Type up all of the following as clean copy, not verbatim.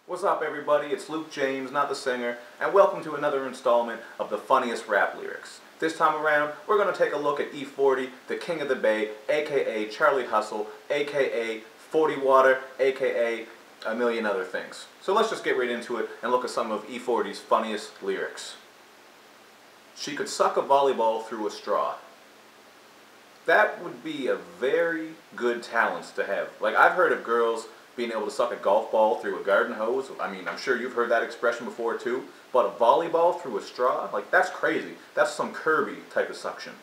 What's up, everybody? It's Luke James, not the singer, and welcome to another installment of the funniest rap lyrics. This time around, we're going to take a look at E-40, the King of the Bay, aka Charlie Hustle, aka 40 Water, aka a million other things. So let's just get right into it and look at some of E-40's funniest lyrics. She could suck a volleyball through a straw. That would be a very good talent to have. Like, I've heard of girls being able to suck a golf ball through a garden hose. I mean, I'm sure you've heard that expression before too. But a volleyball through a straw? Like, that's crazy. That's some Kirby type of suction.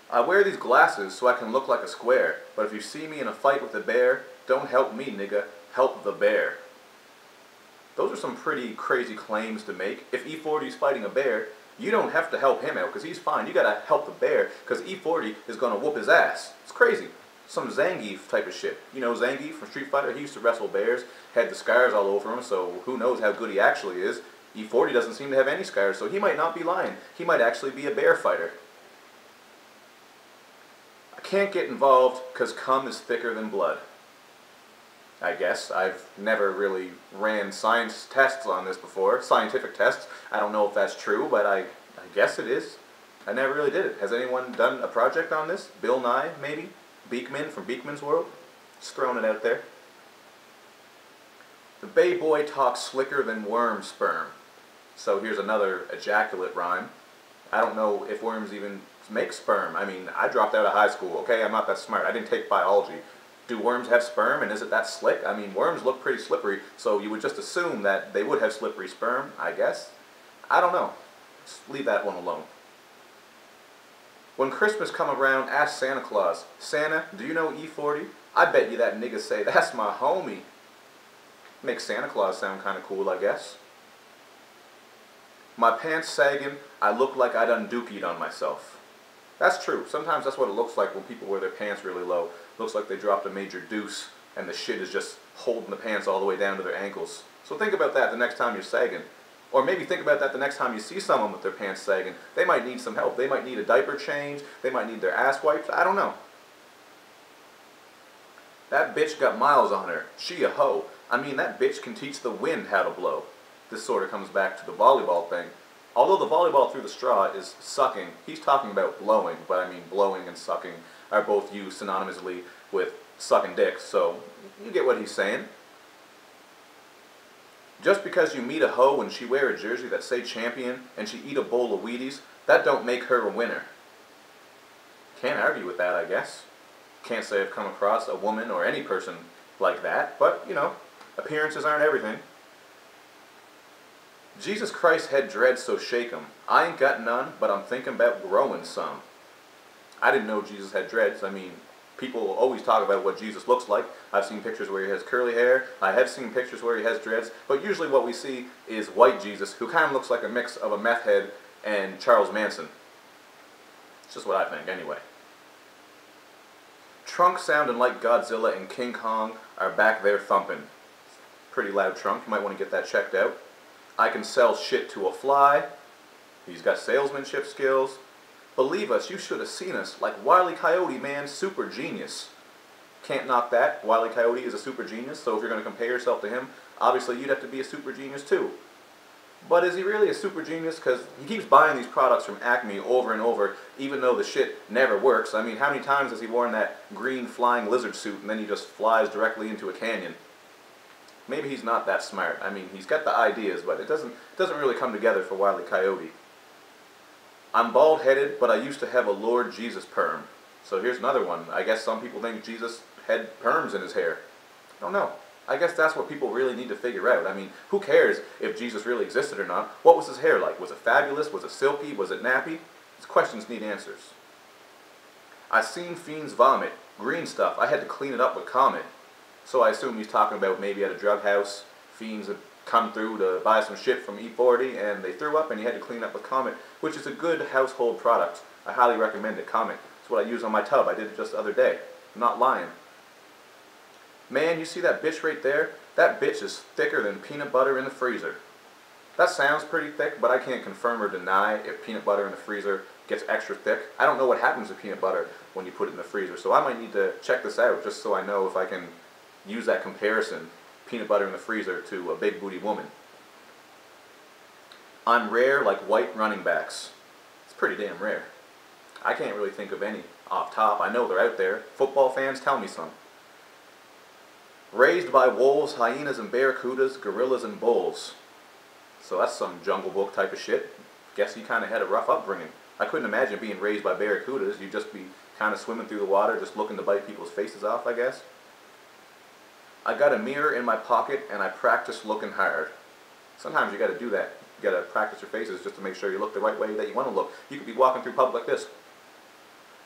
I wear these glasses so I can look like a square. But if you see me in a fight with a bear, don't help me, nigga. Help the bear. Those are some pretty crazy claims to make. If E-40's fighting a bear, you don't have to help him out because he's fine. You gotta help the bear because E-40 is gonna whoop his ass. It's crazy. Some Zangief type of shit. You know Zangief from Street Fighter? He used to wrestle bears, had the scars all over him, so who knows how good he actually is. E-40 doesn't seem to have any scars, so he might not be lying. He might actually be a bear fighter. I can't get involved because cum is thicker than blood. I guess. I've never really ran science tests on this before. Scientific tests. I don't know if that's true, but I guess it is. I never really did it. Has anyone done a project on this? Bill Nye, maybe? Beekman from Beekman's World? Just throwing it out there. The Bay Boy talks slicker than worm sperm. So here's another ejaculate rhyme. I don't know if worms even make sperm. I mean, I dropped out of high school, okay? I'm not that smart. I didn't take biology. Do worms have sperm, and is it that slick? I mean, worms look pretty slippery, so you would just assume that they would have slippery sperm, I guess. I don't know. Just leave that one alone. When Christmas come around, ask Santa Claus, Santa, do you know E-40? I bet you that nigga say, that's my homie. Makes Santa Claus sound kind of cool, I guess. My pants sagging, I look like I done dookied on myself. That's true. Sometimes that's what it looks like when people wear their pants really low. Looks like they dropped a major deuce and the shit is just holding the pants all the way down to their ankles. So think about that the next time you're sagging. Or maybe think about that the next time you see someone with their pants sagging. They might need some help. They might need a diaper change. They might need their ass wiped. I don't know. That bitch got miles on her. She a hoe. I mean, that bitch can teach the wind how to blow. This sort of comes back to the volleyball thing. Although the volleyball through the straw is sucking, he's talking about blowing, but I mean blowing and sucking are both used synonymously with sucking dick, so you get what he's saying. Just because you meet a hoe and she wear a jersey that say champion and she eat a bowl of Wheaties, that don't make her a winner. Can't argue with that, I guess. Can't say I've come across a woman or any person like that, but, you know, appearances aren't everything. Jesus Christ had dreads, so shake 'em. I ain't got none, but I'm thinking about growing some. I didn't know Jesus had dreads. I mean, people always talk about what Jesus looks like. I've seen pictures where he has curly hair. I have seen pictures where he has dreads. But usually what we see is white Jesus, who kind of looks like a mix of a meth head and Charles Manson. It's just what I think, anyway. Trunk sounding like Godzilla and King Kong are back there thumping. Pretty loud trunk. You might want to get that checked out. I can sell shit to a fly. He's got salesmanship skills. Believe us, you should have seen us. Like Wile E Coyote, man, super genius. Can't knock that. Wile E Coyote is a super genius, so if you're going to compare yourself to him, obviously you'd have to be a super genius too. But is he really a super genius? Because he keeps buying these products from Acme over and over, even though the shit never works. I mean, how many times has he worn that green flying lizard suit and then he just flies directly into a canyon? Maybe he's not that smart. I mean, he's got the ideas, but it doesn't really come together for Wile E Coyote. I'm bald-headed, but I used to have a Lord Jesus perm. So here's another one. I guess some people think Jesus had perms in his hair. I don't know. I guess that's what people really need to figure out. I mean, who cares if Jesus really existed or not? What was his hair like? Was it fabulous? Was it silky? Was it nappy? These questions need answers. I seen fiends vomit. Green stuff. I had to clean it up with Comet. So I assume he's talking about maybe at a drug house, fiends had come through to buy some shit from E-40 and they threw up and he had to clean up with Comet, which is a good household product. I highly recommend it, Comet. It's what I use on my tub. I did it just the other day. I'm not lying. Man, you see that bitch right there? That bitch is thicker than peanut butter in the freezer. That sounds pretty thick, but I can't confirm or deny if peanut butter in the freezer gets extra thick. I don't know what happens to peanut butter when you put it in the freezer, so I might need to check this out just so I know if I can use that comparison peanut butter in the freezer to a big booty woman. I'm rare like white running backs. It's pretty damn rare. I can't really think of any off top. I know they're out there. Football fans, tell me some. Raised by wolves, hyenas and barracudas, gorillas and bulls. So that's some Jungle Book type of shit. Guess he kind of had a rough upbringing. I couldn't imagine being raised by barracudas. You'd just be kind of swimming through the water, just looking to bite people's faces off, I guess. I got a mirror in my pocket and I practice looking hard. Sometimes you got to do that. You got to practice your faces just to make sure you look the right way that you want to look. You could be walking through public like this,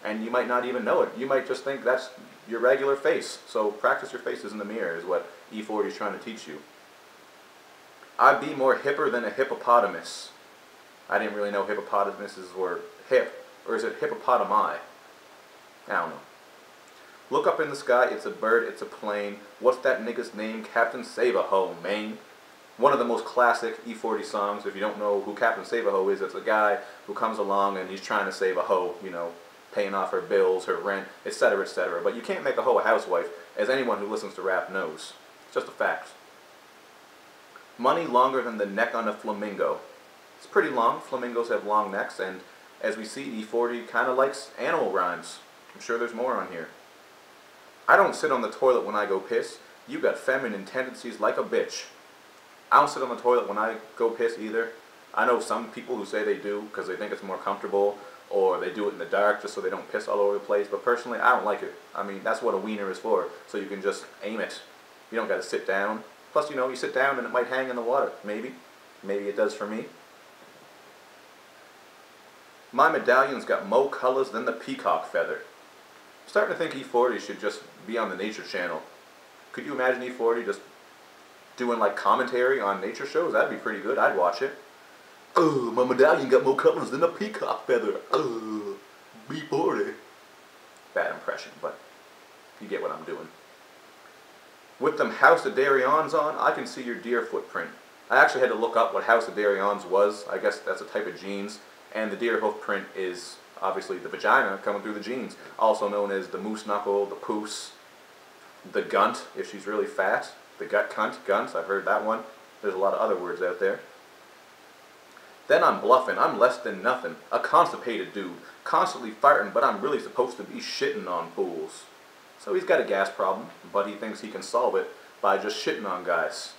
and you might not even know it. You might just think that's your regular face. So practice your faces in the mirror is what E-40 is trying to teach you. I'd be more hipper than a hippopotamus. I didn't really know hippopotamuses were hip. Or is it hippopotami? I don't know. Look up in the sky, it's a bird, it's a plane. What's that nigga's name? Captain SaveAHo, man. One of the most classic E-40 songs. If you don't know who Captain SaveAHo is, it's a guy who comes along and he's trying to save a hoe, you know, paying off her bills, her rent, etc., etc. But you can't make a hoe a housewife, as anyone who listens to rap knows. It's just a fact. Money longer than the neck on a flamingo. It's pretty long. Flamingos have long necks, and as we see, E-40 kind of likes animal rhymes. I'm sure there's more on here. I don't sit on the toilet when I go piss. You got feminine tendencies like a bitch. I don't sit on the toilet when I go piss either. I know some people who say they do because they think it's more comfortable, or they do it in the dark just so they don't piss all over the place. But personally, I don't like it. I mean, that's what a wiener is for, so you can just aim it. You don't got to sit down. Plus, you know, you sit down and it might hang in the water. Maybe. Maybe it does for me. My medallion's got more colors than the peacock feather. I'm starting to think E-40 should just be on the Nature Channel. Could you imagine E-40 just doing like commentary on nature shows? That'd be pretty good. I'd watch it. Oh, my medallion got more colors than a peacock feather. Oh, E-40. Bad impression, but you get what I'm doing. With them House of Darions on, I can see your deer footprint. I actually had to look up what House of Darions was. I guess that's a type of jeans. And the deer hoof print is obviously the vagina coming through the jeans. Also known as the moose knuckle, the poos, the gunt, if she's really fat. The gut cunt, gunt, I've heard that one. There's a lot of other words out there. Then I'm bluffing. I'm less than nothing. A constipated dude. Constantly farting, but I'm really supposed to be shitting on fools. So he's got a gas problem, but he thinks he can solve it by just shitting on guys.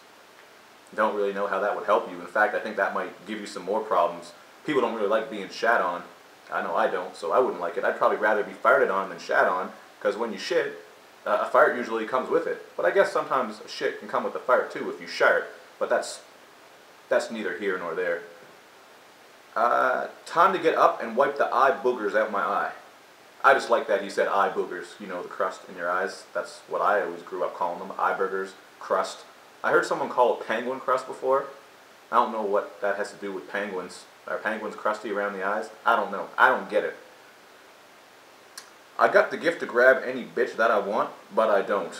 Don't really know how that would help you. In fact, I think that might give you some more problems. People don't really like being shat on. I know I don't, so I wouldn't like it. I'd probably rather be farted on than shat on, because when you shit, a fart usually comes with it. But I guess sometimes a shit can come with a fart too if you shart, but that's neither here nor there. Time to get up and wipe the eye boogers out my eye. I just like that he said eye boogers. You know, the crust in your eyes. That's what I always grew up calling them. Eye burgers, crust. I heard someone call it penguin crust before. I don't know what that has to do with penguins. Are penguins crusty around the eyes? I don't know. I don't get it. I got the gift to grab any bitch that I want, but I don't.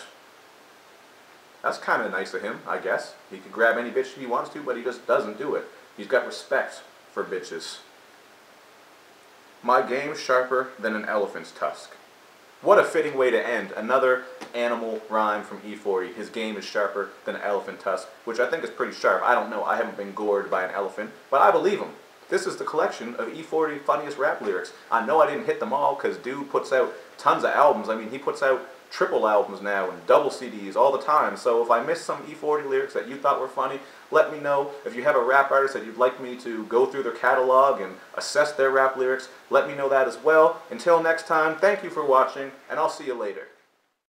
That's kind of nice of him, I guess. He can grab any bitch he wants to, but he just doesn't do it. He's got respect for bitches. My game's sharper than an elephant's tusk. What a fitting way to end. Another animal rhyme from E-40. His game is sharper than an elephant tusk, which I think is pretty sharp. I don't know. I haven't been gored by an elephant, but I believe him. This is the collection of E-40 funniest rap lyrics. I know I didn't hit them all because dude puts out tons of albums. I mean, he puts out triple albums now and double CDs all the time. So if I missed some E-40 lyrics that you thought were funny, let me know. If you have a rap artist that you'd like me to go through their catalog and assess their rap lyrics, let me know that as well. Until next time, thank you for watching, and I'll see you later.